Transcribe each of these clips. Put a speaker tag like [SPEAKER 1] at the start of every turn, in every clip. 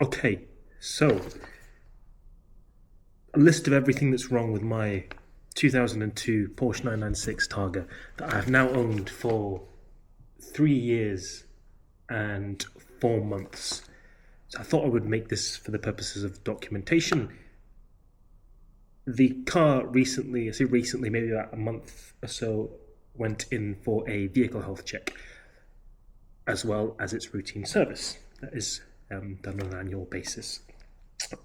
[SPEAKER 1] Okay, so a list of everything that's wrong with my 2002 Porsche 996 Targa that I've now owned for 3 years and 4 months. So I thought I would make this for the purposes of documentation. The car recently, I say recently, maybe about a month or so, went in for a vehicle health check, as well as its routine service. That is done on an annual basis.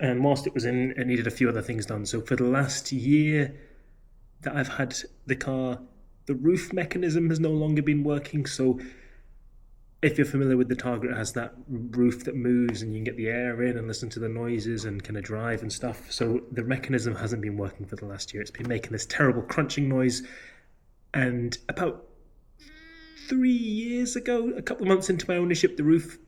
[SPEAKER 1] And whilst it was in, it needed a few other things done. So for the last year that I've had the car, the roof mechanism has no longer been working. So if you're familiar with the Targa, it has that roof that moves and you can get the air in and listen to the noises and kind of drive and stuff. So the mechanism hasn't been working for the last year. It's been making this terrible crunching noise. And about 3 years ago, a couple of months into my ownership, the roof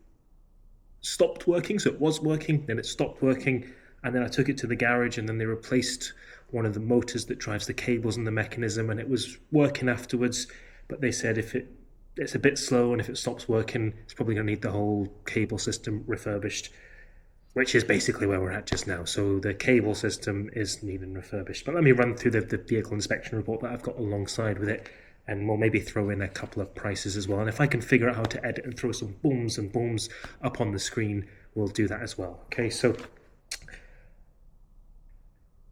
[SPEAKER 1] stopped working. So it was working, then it stopped working, and then I took it to the garage, and then they replaced one of the motors that drives the cables in the mechanism, and it was working afterwards. But they said if it's a bit slow, and if it stops working, it's probably going to need the whole cable system refurbished, which is basically where we're at just now. So the cable system is needing refurbished. But let me run through the vehicle inspection report that I've got alongside with it, and we'll maybe throw in a couple of prices as well. And if I can figure out how to edit and throw some booms and booms up on the screen, we'll do that as well. Okay, so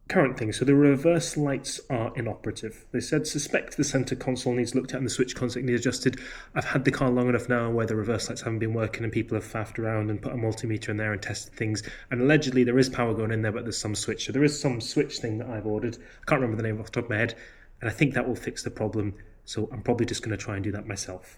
[SPEAKER 1] current things. So the reverse lights are inoperative. They said suspect the center console needs looked at and the switch console needs adjusted. I've had the car long enough now where the reverse lights haven't been working and people have faffed around and put a multimeter in there and tested things. And allegedly there is power going in there, but there's some switch. So there is some switch thing that I've ordered. I can't remember the name off the top of my head. And I think that will fix the problem. So I'm probably just going to try and do that myself.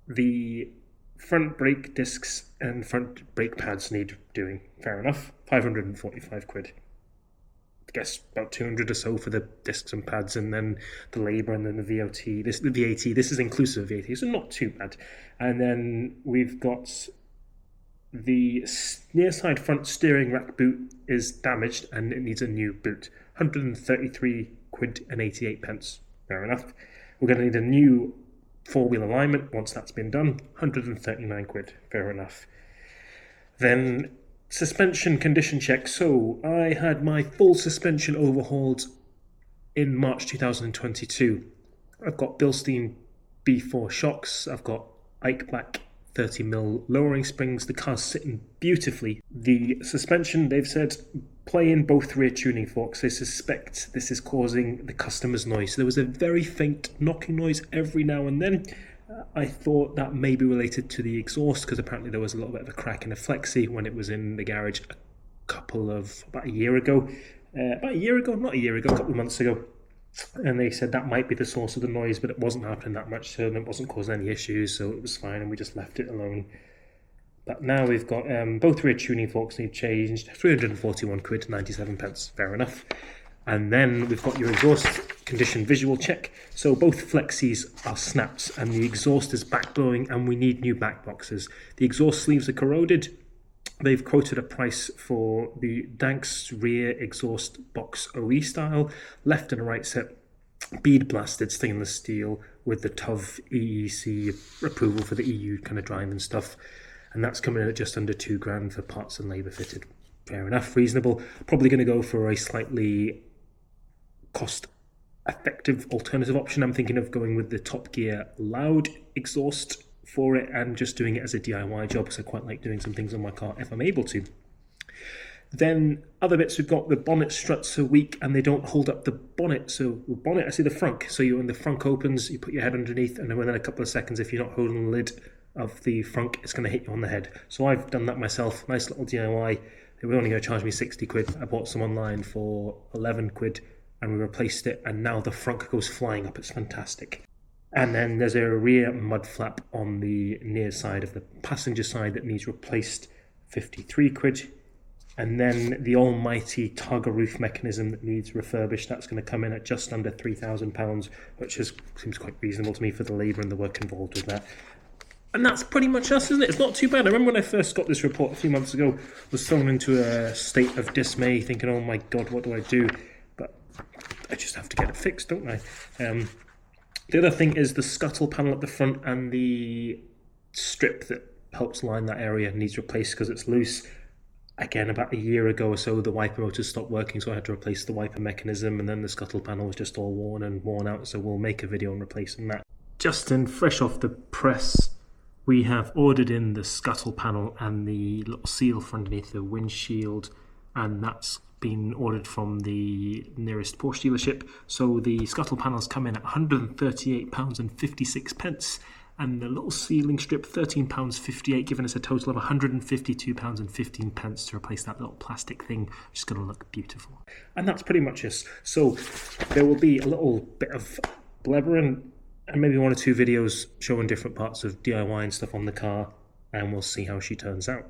[SPEAKER 1] The front brake discs and front brake pads need doing. Fair enough. 545 quid. I guess about 200 or so for the discs and pads, and then the labour, and then the VOT. The VAT. This is inclusive of VAT, so not too bad. And then we've got the near side front steering rack boot is damaged and it needs a new boot. 133 quid and 88 pence. Fair enough. We're going to need a new four-wheel alignment once that's been done. 139 quid. Fair enough. Then suspension condition check. So I had my full suspension overhauled in March 2022. I've got Bilstein B4 shocks. I've got Eichbach 30mm lowering springs. The car's sitting beautifully. The suspension, they've said, play in both rear tuning forks. They suspect this is causing the customer's noise. So there was a very faint knocking noise every now and then. I thought that may be related to the exhaust, because apparently there was a little bit of a crack in a flexi when it was in the garage about a year ago. A couple of months ago. And they said that might be the source of the noise, but it wasn't happening that much, so it wasn't causing any issues, so it was fine, and we just left it alone. But now we've got both rear tuning forks need changed, 341 quid, 97 pence, fair enough. And then we've got your exhaust condition visual check. So both flexis are snapped, and the exhaust is back blowing, and we need new back boxes. The exhaust sleeves are corroded. They've quoted a price for the Danks rear exhaust box OE style, left and right set, bead blasted stainless steel with the TUV EEC approval for the EU kind of driving stuff. And that's coming in at just under £2,000 for parts and labour fitted. Fair enough, reasonable. Probably going to go for a slightly cost-effective alternative option. I'm thinking of going with the Top Gear loud exhaust for it and just doing it as a DIY job, because I quite like doing some things on my car if I'm able to. Then other bits, we've got the bonnet struts are weak and they don't hold up the bonnet. So the bonnet, I see the frunk. So when the frunk opens, you put your head underneath, and then within a couple of seconds, if you're not holding the lid of the frunk, it's going to hit you on the head. So I've done that myself. Nice little DIY. They were only going to charge me 60 quid. I bought some online for 11 quid and we replaced it, and now the frunk goes flying up. It's fantastic. And then there's a rear mud flap on the near side of the passenger side that needs replaced, 53 quid. And then the almighty Targa roof mechanism that needs refurbished, that's going to come in at just under £3,000, which seems quite reasonable to me for the labour and the work involved with that. And that's pretty much us, isn't it? It's not too bad. I remember when I first got this report a few months ago, was thrown into a state of dismay, thinking, oh my God, what do I do? But I just have to get it fixed, don't I? The other thing is the scuttle panel at the front and the strip that helps line that area needs replaced because it's loose. Again, about a year ago or so, the wiper motors stopped working, so I had to replace the wiper mechanism, and then the scuttle panel was just all worn out, so we'll make a video on replacing that. Just in, fresh off the press, we have ordered in the scuttle panel and the little seal for underneath the windshield, and that's been ordered from the nearest Porsche dealership. So the scuttle panels come in at £138.56, and the little sealing strip £13.58, giving us a total of £152.15 to replace that little plastic thing, which is going to look beautiful. And that's pretty much it. So there will be a little bit of blabbering and maybe 1 or 2 videos showing different parts of DIY and stuff on the car, and we'll see how she turns out.